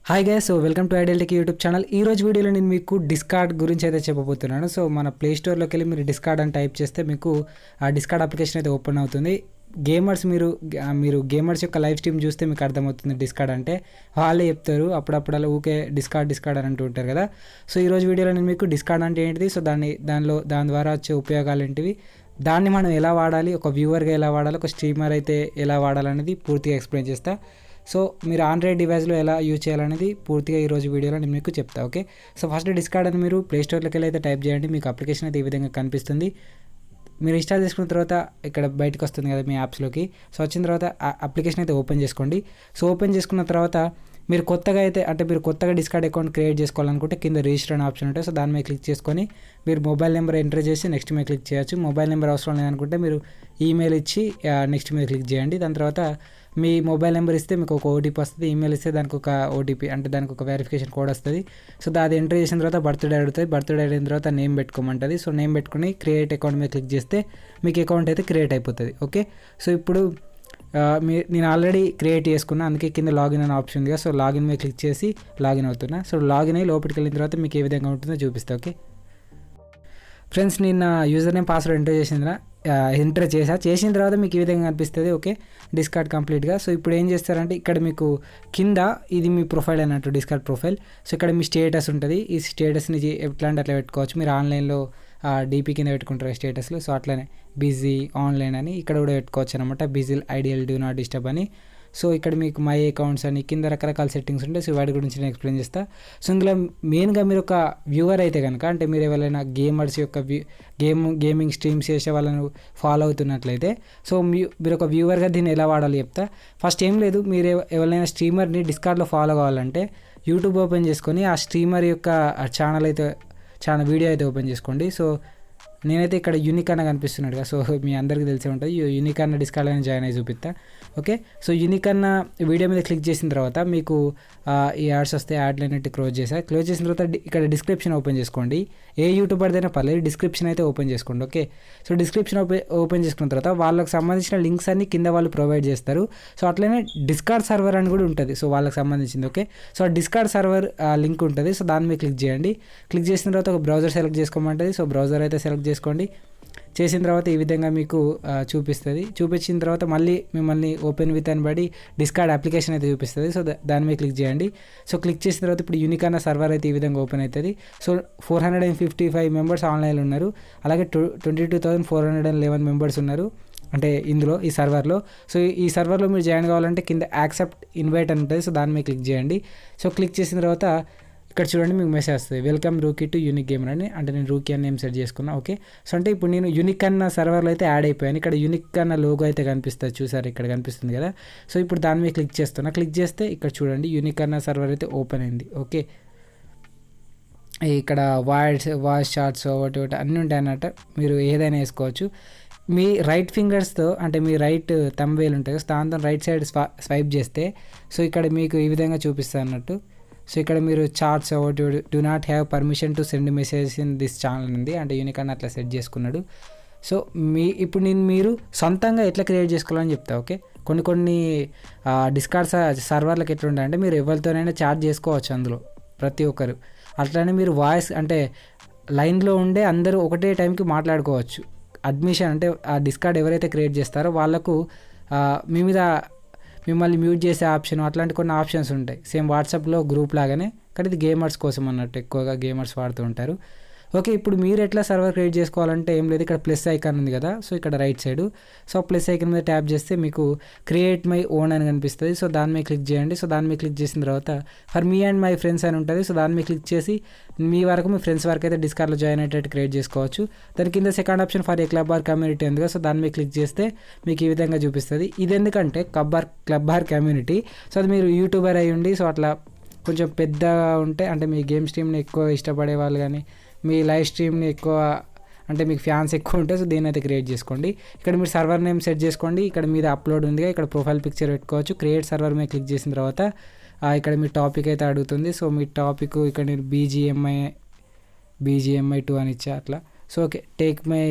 Hi guys, so welcome to ideal tech YouTube channel. ఈ రోజు వీడియోలో నేను మీకు డిస్కార్డ్ గురించి అయితే చెప్పబోతున్నాను. సో మన ప్లే స్టోర్లోకి వెళ్ళి మీరు డిస్కార్డ్ అని టైప్ చేస్తే మీకు ఆ డిస్కార్డ్ అప్లికేషన్ అయితే ఓపెన్ అవుతుంది. గేమర్స్ మీరు గేమర్స్ యొక్క లైవ్ స్ట్రీమ్ చూస్తే మీకు అర్థమవుతుంది డిస్కార్డ్ అంటే. వాళ్ళే చెప్తారు అప్పుడప్పుడు అలా ఊకే డిస్కార్డ్ అని అంటూ ఉంటారు కదా. సో ఈరోజు వీడియోలో నేను మీకు డిస్కార్డ్ అంటే ఏంటిది, సో దాని ద్వారా వచ్చే ఉపయోగాలు ఏంటివి, దాన్ని మనం ఎలా వాడాలి, ఒక వ్యూవర్గా ఎలా వాడాలి, ఒక స్ట్రీమర్ అయితే ఎలా వాడాలనేది పూర్తిగా ఎక్స్ప్లెయిన్ చేస్తా. సో మీరు ఆండ్రాయిడ్ డివైస్లో ఎలా యూజ్ చేయాలనేది పూర్తిగా ఈరోజు వీడియోలో నేను మీకు చెప్తా. ఓకే, సో ఫస్ట్ డిస్కార్డ్ అని మీరు ప్లే స్టోర్లోకి వెళ్ళి అయితే టైప్ చేయండి. మీకు అప్లికేషన్ అయితే ఈ విధంగా కనిపిస్తుంది. మీరు ఇన్స్టాల్ చేసుకున్న తర్వాత ఇక్కడ బయటకు వస్తుంది కదా మీ యాప్స్లోకి. సో వచ్చిన తర్వాత అప్లికేషన్ అయితే ఓపెన్ చేసుకోండి. సో ఓపెన్ చేసుకున్న తర్వాత మీరు కొత్తగా డిస్కార్డ్ అకౌంట్ క్రియేట్ చేసుకోవాలనుకుంటే కింద రిజిస్టర్ అనే ఆప్షన్ ఉంటుంది. సో దాని మీద క్లిక్ చేసుకొని మీరు మొబైల్ నెంబర్ ఎంటర్ చేసి నెక్స్ట్ మీద క్లిక్ చేయొచ్చు. మొబైల్ నెంబర్ అవసరం లేదనుకుంటే మీరు ఈమెయిల్ ఇచ్చి నెక్స్ట్ మీద క్లిక్ చేయండి. దాని తర్వాత మీ మొబైల్ నెంబర్ ఇస్తే మీకు ఒక ఓటీపీ వస్తుంది, ఈమెయిల్ ఇస్తే దానికి ఒక ఓటీపీ అంటే దానికి ఒక వెరిఫికేషన్ కోడ్ వస్తుంది. సో అది ఎంటర్ చేసిన తర్వాత బర్త్డే అడుగుతుంది. బర్త్డే అయిన తర్వాత నేమ్ పెట్టుకోమంటుంది. సో నేమ్ పెట్టుకుని క్రియేట్ అకౌంట్ మీద క్లిక్ చేస్తే మీకు అకౌంట్ అయితే క్రియేట్ అయిపోతుంది. ఓకే, సో ఇప్పుడు నేను ఆల్రెడీ క్రియేట్ చేసుకున్నా, అందుకే కింద లాగిన్ అనే ఆప్షన్ ఉంది కదా. సో లాగిన్ మీద క్లిక్ చేసి లాగిన్ అవుతున్నా. సో లాగిన్ అయ్యి లోపలికి వెళ్ళిన తర్వాత మీకు ఏ విధంగా ఉంటుందో చూపిస్తా. ఓకే ఫ్రెండ్స్, నేను నా యూజర్ నేమ్ పాస్వర్డ్ ఎంటర్ చేసిన తర్వాత మీకు ఈ విధంగా అనిపిస్తుంది. ఓకే, డిస్కార్డ్ కంప్లీట్గా. సో ఇప్పుడు ఏం చేస్తారంటే ఇక్కడ మీకు కింద ఇది మీ ప్రొఫైల్ అన్నట్టు, డిస్కార్డ్ ప్రొఫైల్. సో ఇక్కడ మీ స్టేటస్ ఉంటుంది. ఈ స్టేటస్ని ఎట్లా అంటే అట్లా పెట్టుకోవచ్చు. మీరు ఆన్లైన్లో డీపీ కింద పెట్టుకుంటారు స్టేటస్లో. సో అట్లనే బిజీ ఆన్లైన్ అని ఇక్కడ కూడా పెట్టుకోవచ్చు అనమాట. Busy ideal do not disturb అని. సో ఇక్కడ మీకు మై అకౌంట్స్ అని కింద రకరకాల సెట్టింగ్స్ ఉంటాయి. సో వాటి గురించి నేను ఎక్స్ప్లెయిన్ చేస్తాను. సో ఇందులో మెయిన్గా మీరు ఒక వ్యూవర్ అయితే కనుక, అంటే మీరు ఎవరైనా గేమర్స్ యొక్క గేమింగ్ స్ట్రీమ్స్ చేసే వాళ్ళను ఫాలో అవుతున్నట్లయితే, సో మీరు ఒక వ్యూవర్గా దీన్ని ఎలా వాడాలో చెప్తా. ఫస్ట్ ఏం లేదు, మీరు ఎవరైనా స్ట్రీమర్ని డిస్కార్డ్లో ఫాలో కావాలంటే యూట్యూబ్ ఓపెన్ చేసుకొని ఆ స్ట్రీమర్ యొక్క ఛానల్ వీడియో అయితే ఓపెన్ చేసుకోండి. సో నేనైతే ఇక్కడ యూనిక్ అన్న కనిపిస్తున్నాడు కదా. సో మీ అందరికీ తెలిసే ఉంటుంది. యూనిక్ అన్న డిస్కార్డ్ అని జాయిన్ అయ్యి చూపిస్తా. ఓకే, సో యూనిక్ అన్న వీడియో మీద క్లిక్ చేసిన తర్వాత మీకు ఈ యాడ్స్ వస్తే యాడ్లు అనేవి క్లోజ్ చేసిన తర్వాత ఇక్కడ డిస్క్రిప్షన్ ఓపెన్ చేసుకోండి. ఏ యూట్యూబర్ అయినా పర్లేదు, డిస్క్రిప్షన్ అయితే ఓపెన్ చేసుకోండి. ఓకే, సో డిస్క్రిప్షన్ ఓపెన్ చేసుకున్న తర్వాత వాళ్ళకి సంబంధించిన లింక్స్ అన్ని కింద వాళ్ళు ప్రొవైడ్ చేస్తారు. సో అట్లనే డిస్కార్డ్ సర్వర్ అని కూడా ఉంటుంది. సో వాళ్ళకి సంబంధించింది. ఓకే, సో ఆ డిస్కార్డ్ సర్వర్ లింక్ ఉంటుంది. సో దాని మీద క్లిక్ చేయండి. క్లిక్ చేసిన తర్వాత ఒక బ్రౌజర్ సెలెక్ట్ చేసుకోమంటుంది. సో బ్రౌజర్ అయితే సెలెక్ట్ చేసుకోండి. చేసిన తర్వాత ఈ విధంగా మీకు చూపిస్తుంది. చూపించిన తర్వాత మిమ్మల్ని ఓపెన్ విత్ అని బడి డిస్కార్డ్ అప్లికేషన్ అయితే చూపిస్తుంది. సో దాని మీద క్లిక్ చేయండి. సో క్లిక్ చేసిన తర్వాత ఇప్పుడు యూనిక్ అన్న సర్వర్ అయితే ఈ విధంగా ఓపెన్ అవుతుంది. సో 455 మెంబర్స్ ఆన్లైన్లో ఉన్నారు. అలాగే 22,411 మెంబర్స్ ఉన్నారు అంటే ఇందులో ఈ సర్వర్లో. సో ఈ సర్వర్లో మీరు జాయిన్ కావాలంటే కింద యాక్సెప్ట్ ఇన్వైట్ అని ఉంటుంది. సో దాని మీద క్లిక్ చేయండి. సో క్లిక్ చేసిన తర్వాత ఇక్కడ చూడండి మీకు మెసేజ్ వస్తుంది, welcome rookie to unique gamer అని. అంటే నేను రూకీ అని నేమ్ సెట్ చేసుకున్నా. ఓకే, సో అంటే ఇప్పుడు నేను యూనిక్ అన్న సర్వర్లో అయితే యాడ్ అయిపోయాను. ఇక్కడ యూనిక్ అన్న లోగో అయితే కనిపిస్తుంది, చూసారు ఇక్కడ కనిపిస్తుంది కదా. సో ఇప్పుడు దాని మీద క్లిక్ చేస్తున్నా. క్లిక్ చేస్తే ఇక్కడ చూడండి యూనిక్ అన్న సర్వర్ అయితే ఓపెన్ అయింది. ఓకే, ఇక్కడ వాయిస్ చార్ట్స్ ఒకటి అన్నీ ఉంటాయి అన్నట్టు. మీరు ఏదైనా వేసుకోవచ్చు. మీ రైట్ ఫింగర్స్తో, అంటే మీ రైట్ థంబ్వేల్ ఉంటుంది కదా, దాంతో రైట్ సైడ్ స్వైప్ చేస్తే సో ఇక్కడ మీకు ఈ విధంగా చూపిస్తుంది అన్నట్టు. సో ఇక్కడ మీరు చార్ట్స్ ఒకటి do not have permission to send message in this channel ఉంది, అంటే యూనిక్ అని అట్లా సెట్ చేసుకున్నాడు. సో ఇప్పుడు మీరు సొంతంగా ఎట్లా క్రియేట్ చేసుకోవాలని చెప్తా. ఓకే, కొన్ని డిస్కార్డ్ సర్వర్లకు ఎట్లా ఉంటాయంటే మీరు ఎవరితోనైనా చాట్ చేసుకోవచ్చు అందులో ప్రతి ఒక్కరు. అట్లనే మీరు వాయిస్ అంటే లైన్లో ఉండే అందరూ ఒకటే టైంకి మాట్లాడుకోవచ్చు. అడ్మిషన్ అంటే ఆ డిస్కార్డ్ ఎవరైతే క్రియేట్ చేస్తారో వాళ్ళకు మీ మీద మిమ్మల్ని మ్యూట్ చేసే ఆప్షన్, అట్లాంటి కొన్ని ఆప్షన్స్ ఉంటాయి. సేమ్ వాట్సాప్లో గ్రూప్ లాగానే, కానీ ఇది గేమర్స్ కోసం అన్నట్టు, ఎక్కువగా గేమర్స్ వాడుతూ ఉంటారు. ఓకే, ఇప్పుడు మీరు ఎట్లా సర్వర్ క్రియేట్ చేసుకోవాలంటే ఏం లేదు, ఇక్కడ ప్లస్ ఐకాన్ ఉంది కదా. సో ఇక్కడ right side, so plus icon మీద ట్యాప్ చేస్తే మీకు క్రియేట్ మై ఓన్ అని కనిపిస్తుంది. సో దాని మీద క్లిక్ చేయండి. సో దాని మీద క్లిక్ చేసిన తర్వాత for me and my friends అని ఉంటుంది. సో దాని మీద క్లిక్ చేసి మీ ఫ్రెండ్స్ వరకు అయితే డిస్కార్డ్లో జాయిన్ అయ్యేటట్టు క్రియేట్ చేసుకోవచ్చు. దాని కింద second option for a club or community ఉంది కదా. సో దాని మీద క్లిక్ చేస్తే మీకు ఈ విధంగా చూపిస్తుంది. ఇది ఎందుకంటే క్లబ్ ఆర్ కమ్యూనిటీ. సో అది మీరు యూట్యూబర్ అయ్యి ఉండి, సో అట్లా కొంచెం పెద్దగా ఉంటే, అంటే మీ గేమ్ స్ట్రీమ్ని ఎక్కువ ఇష్టపడే వాళ్ళు కానీ మీ లైవ్ స్ట్రీమ్ని ఎక్కువ, అంటే మీకు ఫ్యాన్స్ ఎక్కువ ఉంటే సో దీన్ని అయితే క్రియేట్ చేసుకోండి. ఇక్కడ మీరు సర్వర్ నేమ్ సెట్ చేసుకోండి. ఇక్కడ మీద అప్లోడ్ ఉంది, ఇక్కడ ప్రొఫైల్ పిక్చర్ పెట్టుకోవచ్చు. క్రియేట్ సర్వర్ మీద క్లిక్ చేసిన తర్వాత ఇక్కడ మీ టాపిక్ అయితే అడుగుతుంది. సో మీ టాపిక్ ఇక్కడ నేను BGMI 2 అని ఇచ్చా అట్లా. సో ఓకే, టేక్ మై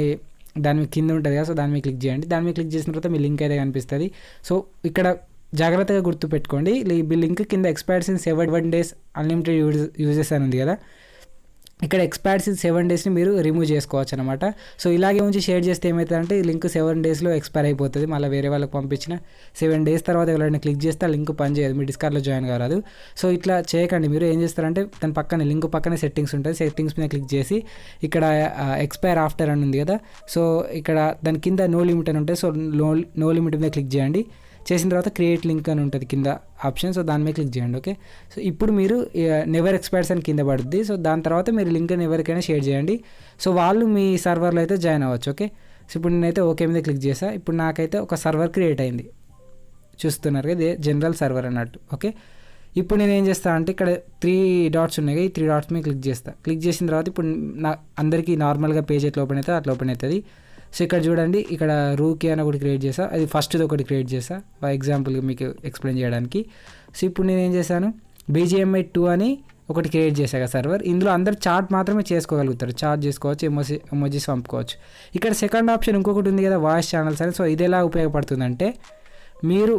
దాని మీద కింద ఉంటుంది కదా. సో దాని మీద క్లిక్ చేయండి. దాని మీద క్లిక్ చేసిన తర్వాత మీ లింక్ అయితే కనిపిస్తుంది. సో ఇక్కడ జాగ్రత్తగా గుర్తుపెట్టుకోండి. ఈ లింక్ కింద expires in 7 days unlimited uses అని ఉంది కదా, ఇక్కడ ఎక్స్పైర్స్ ఇన్ 7 daysని మీరు రిమూవ్ చేసుకోవచ్చు అనమాట. సో ఇలాగే ఉంచి షేర్ చేస్తే ఏమవుతుందంటే ఈ లింక్ 7 daysలో ఎక్స్పైర్ అయిపోతుంది. మళ్ళీ వేరే వాళ్ళకి పంపించిన 7 days తర్వాత ఎవరైనా క్లిక్ చేస్తే ఆ లింక్ పనిచేయదు, మీ డిస్కార్డ్లో జాయిన్ కారాదు. సో ఇట్లా చేయకండి. మీరు ఏం చేస్తారంటే దాని పక్కన లింక్ పక్కనే సెట్టింగ్స్ ఉంటుంది, సెట్టింగ్స్ మీద క్లిక్ చేసి ఇక్కడ ఎక్స్పైర్ ఆఫ్టర్ అని ఉంది కదా, సో ఇక్కడ దాని కింద నో లిమిట్ అని ఉంటుంది. సో నో లిమిట్ మీద క్లిక్ చేయండి. చేసిన తర్వాత క్రియేట్ లింక్ అని ఉంటుంది కింద ఆప్షన్, సో దాని మీద క్లిక్ చేయండి. ఓకే, సో ఇప్పుడు మీరు నెవర్ ఎక్స్పైర్స్ అని కింద పడుద్ది. సో దాని తర్వాత మీరు లింక్ని ఎవరికైనా షేర్ చేయండి. సో వాళ్ళు మీ సర్వర్లో అయితే జాయిన్ అవ్వచ్చు. ఓకే, సో ఇప్పుడు నేనైతే ఓకే మీద క్లిక్ చేసా. ఇప్పుడు నాకైతే ఒక సర్వర్ క్రియేట్ అయింది, చూస్తున్నారు కదా, జనరల్ సర్వర్ అన్నట్టు. ఓకే, ఇప్పుడు నేను ఏం చేస్తాను అంటే ఇక్కడ 3 dots ఉన్నాయి, ఈ 3 dots మీద క్లిక్ చేస్తా. క్లిక్ చేసిన తర్వాత ఇప్పుడు అందరికీ నార్మల్గా పేజ్ ఎట్లా ఓపెన్ అవుతుంది అట్లా ఓపెన్ అవుతుంది. సో ఇక్కడ చూడండి, ఇక్కడ రూకీ అని ఒకటి క్రియేట్ చేసా, అది ఫస్ట్ది ఒకటి క్రియేట్ చేసా ఫర్ ఎగ్జాంపుల్గా మీకు ఎక్స్ప్లెయిన్ చేయడానికి. సో ఇప్పుడు నేను ఏం చేశాను, BGMI 2 అని ఒకటి క్రియేట్ చేశాక సర్వర్, ఇందులో అందరు చాట్ మాత్రమే చేసుకోగలుగుతారు, చాట్ చేసుకోవచ్చు, ఎమోజీస్ పంపుకోవచ్చు. ఇక్కడ సెకండ్ ఆప్షన్ ఇంకొకటి ఉంది కదా, వాయిస్ ఛానల్స్ అని. సో ఇది ఎలా ఉపయోగపడుతుందంటే మీరు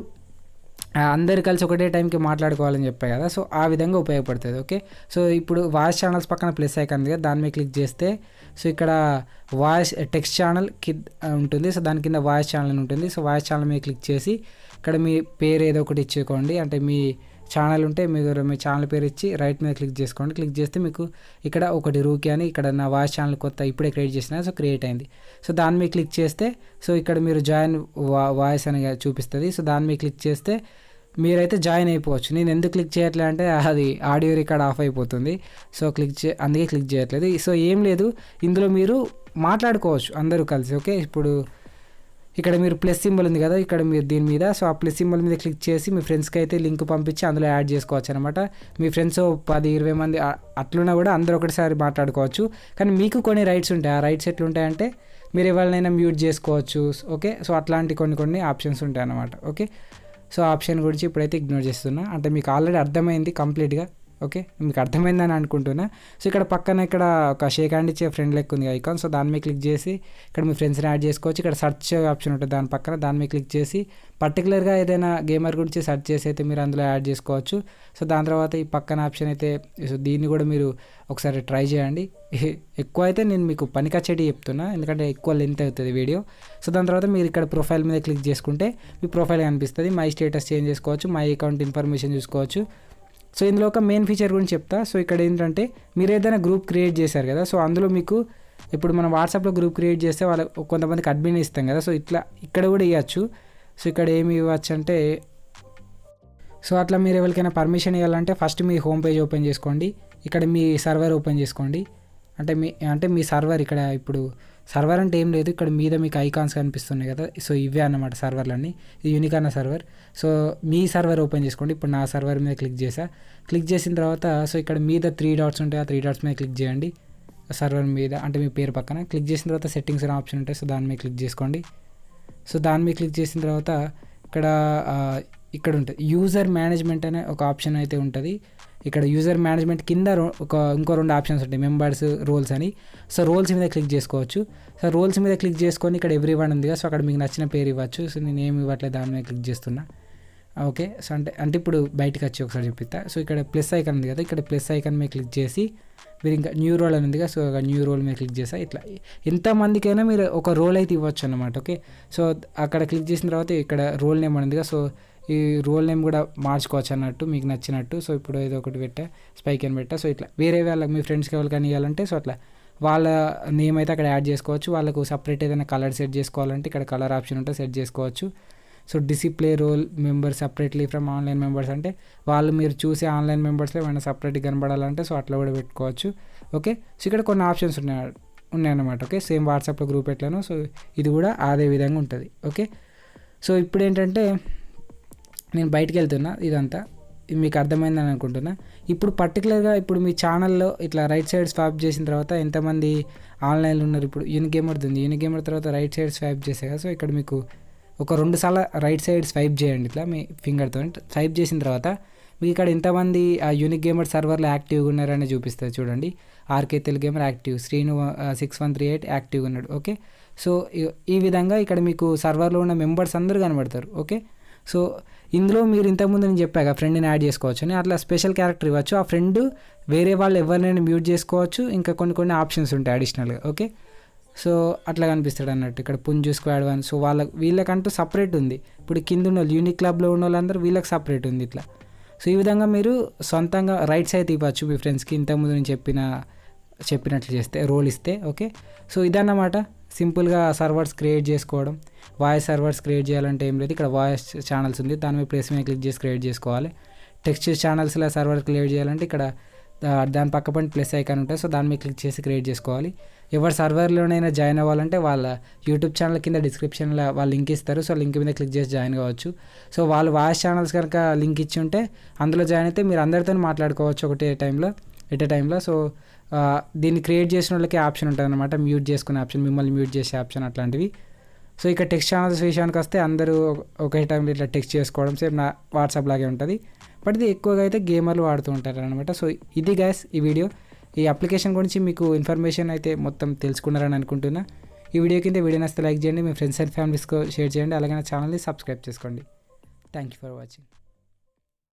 అందరు కలిసి ఒకటే టైంకి మాట్లాడుకోవాలని చెప్పాయి కదా, సో ఆ విధంగా ఉపయోగపడుతుంది. ఓకే, సో ఇప్పుడు వాయిస్ ఛానల్స్ పక్కన ప్లస్ ఐకాన్ ఉంది కదా, దాని మీద క్లిక్ చేస్తే సో ఇక్కడ వాయిస్ టెక్స్ట్ ఛానల్ ఉంటుంది. సో దాని కింద వాయిస్ ఛానల్ అని ఉంటుంది. సో వాయిస్ ఛానల్ మీద క్లిక్ చేసి ఇక్కడ మీ పేరు ఏదో ఒకటి ఇచ్చుకోండి, అంటే మీ ఛానల్ ఉంటే మీరు మీ ఛానల్ పేరు ఇచ్చి రైట్ మీద క్లిక్ చేసుకోండి. క్లిక్ చేస్తే మీకు ఇక్కడ ఒకటి రూకీ అని, ఇక్కడ నా వాయిస్ ఛానల్ కొత్త ఇప్పుడే క్రియేట్ చేసిన, సో క్రియేట్ అయింది. సో దాని మీద క్లిక్ చేస్తే సో ఇక్కడ మీరు జాయిన్ వాయిస్ అని చూపిస్తుంది. సో దాని మీద క్లిక్ చేస్తే మీరైతే జాయిన్ అయిపోవచ్చు. నేను ఎందుకు క్లిక్ చేయట్లే అంటే అది ఆడియో రికార్డ్ ఆఫ్ అయిపోతుంది, సో అందుకే క్లిక్ చేయట్లేదు. సో ఏం లేదు, ఇందులో మీరు మాట్లాడుకోవచ్చు అందరూ కలిసి. ఓకే, ఇప్పుడు ఇక్కడ మీరు ప్లస్ సింబల్ ఉంది కదా, ఇక్కడ మీరు దీని మీద, సో ఆ ప్లస్ సింబల్ మీద క్లిక్ చేసి మీ ఫ్రెండ్స్కి అయితే లింక్ పంపించి అందులో యాడ్ చేసుకోవచ్చు అనమాట. మీ ఫ్రెండ్స్ 10-20 మంది అట్లున్నా కూడా అందరూ ఒకటిసారి మాట్లాడుకోవచ్చు. కానీ మీకు కొన్ని రైట్స్ ఉంటాయి. ఆ రైట్స్ ఎట్లుంటాయంటే మీరు ఎవరినైనా మ్యూట్ చేసుకోవచ్చు. ఓకే, సో అట్లాంటి కొన్ని ఆప్షన్స్ ఉంటాయి అన్నమాట. ఓకే, సో ఆప్షన్ గురించి ఇప్పుడైతే ఇగ్నోర్ చేస్తున్నా, అంటే మీకు ఆల్రెడీ అర్థమైంది కంప్లీట్గా. ఓకే, మీకు అర్థమైందని అనుకుంటున్నా. సో ఇక్కడ పక్కన ఇక్కడ ఒక షేక్ హ్యాండ్ ఇచ్చే ఫ్రెండ్ లెక్క ఉంది ఐకాన్, సో దాని మీద క్లిక్ చేసి ఇక్కడ మీ ఫ్రెండ్స్ని యాడ్ చేసుకోవచ్చు. ఇక్కడ సెర్చ్ ఆప్షన్ ఉంటుంది దాని పక్కన, దాని మీద క్లిక్ చేసి పర్టికులర్గా ఏదైనా గేమర్ గురించి సెర్చ్ చేసి అయితే మీరు అందులో యాడ్ చేసుకోవచ్చు. సో దాని తర్వాత ఈ పక్కన ఆప్షన్ అయితే, సో దీన్ని కూడా మీరు ఒకసారి ట్రై చేయండి. ఎక్కువ అయితే నేను మీకు పనికొచ్చేటి చెప్తున్నా, ఎందుకంటే ఎక్కువ లెంత్ అవుతుంది వీడియో. సో దాని తర్వాత మీరు ఇక్కడ ప్రొఫైల్ మీద క్లిక్ చేసుకుంటే మీ ప్రొఫైల్ కనిపిస్తుంది. మై స్టేటస్ చేంజ్ చేసుకోవచ్చు, మై అకౌంట్ ఇన్ఫర్మేషన్ చూసుకోవచ్చు. సో ఇందులో ఒక మెయిన్ ఫీచర్ గురించి చెప్తా. సో ఇక్కడ ఏంటంటే మీరు ఏదైనా గ్రూప్ క్రియేట్ చేశారు కదా, సో అందులో మీకు ఇప్పుడు మనం వాట్సాప్లో గ్రూప్ క్రియేట్ చేస్తే వాళ్ళ కొంతమందికి అడ్మిన్ ఇస్తాం కదా, సో ఇక్కడ కూడా ఇవ్వచ్చు. సో ఇక్కడ ఏమి ఇవ్వచ్చు అంటే, సో అట్లా మీరు ఎవరికైనా పర్మిషన్ ఇవ్వాలంటే ఫస్ట్ మీ హోమ్ పేజ్ ఓపెన్ చేసుకోండి, ఇక్కడ మీ సర్వర్ ఓపెన్ చేసుకోండి. అంటే మీ సర్వర్ ఇక్కడ, ఇప్పుడు సర్వర్ అంటే ఏం లేదు, ఇక్కడ మీద మీకు ఐకాన్స్ కనిపిస్తున్నాయి కదా, సో ఇవే అన్నమాట సర్వర్లన్నీ. ఇది యూనికార్న్ సర్వర్. సో మీ సర్వర్ ఓపెన్ చేసుకోండి. ఇప్పుడు నా సర్వర్ మీద క్లిక్ చేసా. క్లిక్ చేసిన తర్వాత సో ఇక్కడ మీద 3 dots ఉంటాయి, ఆ 3 dots మీద క్లిక్ చేయండి. సర్వర్ మీద అంటే మీ పేరు పక్కన క్లిక్ చేసిన తర్వాత సెట్టింగ్స్ అనే ఆప్షన్ ఉంటాయి, సో దాని మీద క్లిక్ చేసుకోండి. సో దాని మీద క్లిక్ చేసిన తర్వాత ఇక్కడ ఉంటుంది యూజర్ మేనేజ్మెంట్ అనే ఒక ఆప్షన్ అయితే ఉంటుంది. ఇక్కడ యూజర్ మేనేజ్మెంట్ కింద ఇంకో 2 ఆప్షన్స్ ఉంటాయి, మెంబర్స్, రోల్స్ అని. సో రోల్స్ మీద క్లిక్ చేసుకోవచ్చు. సో రోల్స్ మీద క్లిక్ చేసుకొని ఇక్కడ ఎవ్రీవన్ ఉంది కదా, సో అక్కడ మీకు నచ్చిన పేరు ఇవ్వచ్చు. సో నేను ఏమి ఇవ్వట్లేదు, దాని మీద క్లిక్ చేస్తున్నా. ఓకే, సో అంటే ఇప్పుడు బయటకు వచ్చి ఒకసారి చూపిస్తా. సో ఇక్కడ ప్లస్ ఐకాన్ ఉంది కదా, ఇక్కడ ప్లస్ ఐకాన్ మీద క్లిక్ చేసి మీరు ఇంకా న్యూ రోల్ అని ఉంది కదా, సో న్యూ రోల్ మీద క్లిక్ చేస్తా. ఇట్లా ఎంతమందికైనా మీరు ఒక రోల్ అయితే ఇవ్వచ్చు అనమాట. ఓకే, సో అక్కడ క్లిక్ చేసిన తర్వాత ఇక్కడ రోల్ నేమ్ ఉంది కదా, సో ఈ రోల్ నేమ్ కూడా మార్చుకోవచ్చు అన్నట్టు మీకు నచ్చినట్టు. సో ఇప్పుడు ఏదో ఒకటి పెట్టా, స్పైక్ అని పెట్టా. సో ఇట్లా వేరే వాళ్ళకి మీ ఫ్రెండ్స్కి ఎవరికైనా ఇవ్వాలంటే సో అట్లా వాళ్ళ నేమ్ అయితే అక్కడ యాడ్ చేసుకోవచ్చు. వాళ్ళకు సపరేట్ ఏదైనా కలర్ సెట్ చేసుకోవాలంటే ఇక్కడ కలర్ ఆప్షన్ ఉంటే సెట్ చేసుకోవచ్చు. So display role member separately from online members అంటే వాళ్ళు మీరు చూసే ఆన్లైన్ మెంబర్స్లో ఏమైనా సపరేట్గా కనబడాలంటే సో అట్లా కూడా పెట్టుకోవచ్చు. ఓకే, సో ఇక్కడ కొన్ని ఆప్షన్స్ ఉన్నాయన్నమాట. ఓకే, సేమ్ వాట్సాప్లో గ్రూప్ ఎట్లానో సో ఇది కూడా అదే విధంగా ఉంటుంది. ఓకే, సో ఇప్పుడు ఏంటంటే నేను బయటికి వెళ్తున్నా, ఇదంతా మీకు అర్థమైందని అనుకుంటున్నా. ఇప్పుడు పర్టికులర్గా ఇప్పుడు మీ ఛానల్లో ఇట్లా రైట్ సైడ్ స్వాప్ చేసిన తర్వాత ఎంతమంది ఆన్లైన్లో ఉన్నారు, ఇప్పుడు యూనిగేమర్ ఉంది, యూనిగేమర్ తర్వాత రైట్ సైడ్ స్వైప్ చేసే కదా, సో ఇక్కడ మీకు ఒక 2 సార్లు రైట్ సైడ్ స్వైప్ చేయండి ఇట్లా మీ ఫింగర్తో. స్వైప్ చేసిన తర్వాత మీకు ఇక్కడ ఎంతమంది ఆ యూనిక్ గేమర్ సర్వర్లో యాక్టివ్గా ఉన్నారని చూపిస్తుంది చూడండి. RK Telugu gamer active, Srinu 6138 యాక్టివ్గా ఉన్నాడు. ఓకే, సో ఈ విధంగా ఇక్కడ మీకు సర్వర్లో ఉన్న మెంబర్స్ అందరూ కనబడతారు. ఓకే, సో ఇందులో మీరు ఇంతకుముందు నేను చెప్పాక ఫ్రెండ్ని యాడ్ చేసుకోవచ్చు అని, అట్లా స్పెషల్ క్యారెక్టర్ ఇవ్వచ్చు. ఆ ఫ్రెండ్ వేరే వాళ్ళు ఎవరినైనా మ్యూట్ చేసుకోవచ్చు. ఇంకా కొన్ని ఆప్షన్స్ ఉంటాయి అడిషనల్గా. ఓకే, సో అట్లా కనిపిస్తాడు అన్నట్టు. ఇక్కడ పుంజు స్క్వాడ్ 1, సో వీళ్ళకంటూ సపరేట్ ఉంది. ఇప్పుడు కింద ఉన్న వాళ్ళు యూనిక్ క్లబ్లో ఉన్న వాళ్ళందరూ వీళ్ళకి సపరేట్ ఉంది ఇట్లా. సో ఈ విధంగా మీరు సొంతంగా రైట్స్ అయితే ఇవ్వచ్చు మీ ఫ్రెండ్స్కి, ఇంతకుముందు నేను చెప్పినట్లు చేస్తే, రోల్ ఇస్తే. ఓకే, సో ఇదన్నమాట సింపుల్గా సర్వర్స్ క్రియేట్ చేసుకోవడం. వాయిస్ సర్వర్స్ క్రియేట్ చేయాలంటే ఏం లేదు, ఇక్కడ వాయిస్ ఛానల్స్ ఉంది, దాని మీద ప్లేస్ మీద క్లిక్ చేసి క్రియేట్ చేసుకోవాలి. టెక్స్ట్ ఛానల్స్లో సర్వర్ క్రియేట్ చేయాలంటే ఇక్కడ దాని పక్కపైన ప్లస్ ఐకాన్ ఉంటుంది, సో దాని మీద క్లిక్ చేసి క్రియేట్ చేసుకోవాలి. ఎవరు సర్వర్లోనైనా జాయిన్ అవ్వాలంటే వాళ్ళ యూట్యూబ్ ఛానల్ కింద డిస్క్రిప్షన్లో వాళ్ళు లింక్ ఇస్తారు, సో లింక్ మీద క్లిక్ చేసి జాయిన్ కావచ్చు. సో వాళ్ళు వాయిస్ ఛానల్స్ కనుక లింక్ ఇచ్చి ఉంటే అందులో జాయిన్ అయితే మీరు అందరితో మాట్లాడుకోవచ్చు ఎట్ ఏ టైంలో. సో దీన్ని క్రియేట్ చేసిన వాళ్ళకి ఆప్షన్ ఉంటుంది అనమాట, మ్యూట్ చేసుకునే ఆప్షన్, మిమ్మల్ని మ్యూట్ చేసే ఆప్షన్ అట్లాంటివి. సో ఇక టెక్స్ట్ ఛానల్స్ విషయానికి వస్తే అందరూ ఒకే టైంలో ఇట్లా టెక్స్ట్ చేసుకోవడం సేమ్ నా వాట్సాప్ లాగే ఉంటుంది, బట్ ఇది ఎక్కువగా అయితే గేమర్లు వాడుతూ ఉంటారు అనమాట. సో ఇది గైస్ ఈ వీడియో. ఈ అప్లికేషన్ గురించి మీకు ఇన్ఫర్మేషన్ అయితే మొత్తం తెలుసుకున్నారని అనుకుంటున్నా. ఈ వీడియో కింద వీడియో నచ్చితే లైక్ చేయండి, మీ ఫ్రెండ్స్ అండ్ ఫ్యామిలీస్కి షేర్ చేయండి, అలాగే నా ఛానల్ని సబ్స్క్రైబ్ చేసుకోండి. Thank you for watching.